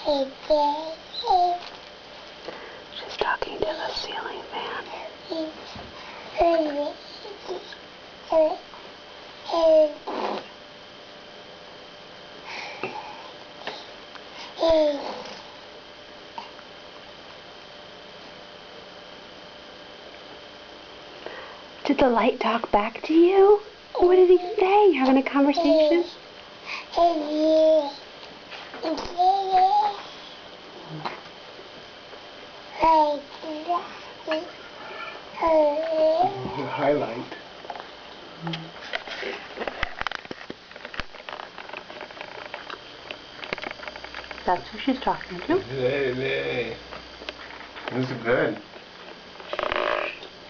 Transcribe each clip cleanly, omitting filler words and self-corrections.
She's talking to the ceiling fan. Did the light talk back to you? What did he say? Having a conversation? Highlight. That's who she's talking to. Hey. This is good.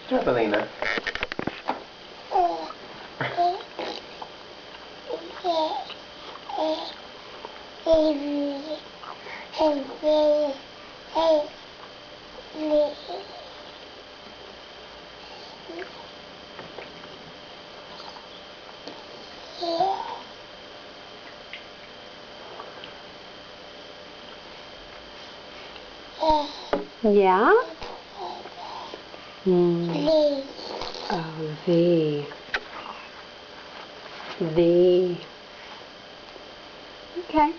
Good job, Alina. Yeah? Oh, the. Okay.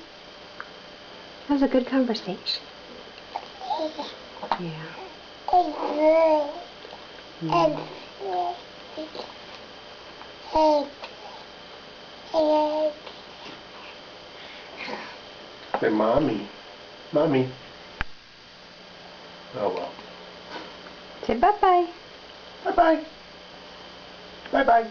That was a good conversation. Yeah. Say, Mommy. Mommy. Oh, well. Say bye-bye. Bye-bye. Bye-bye.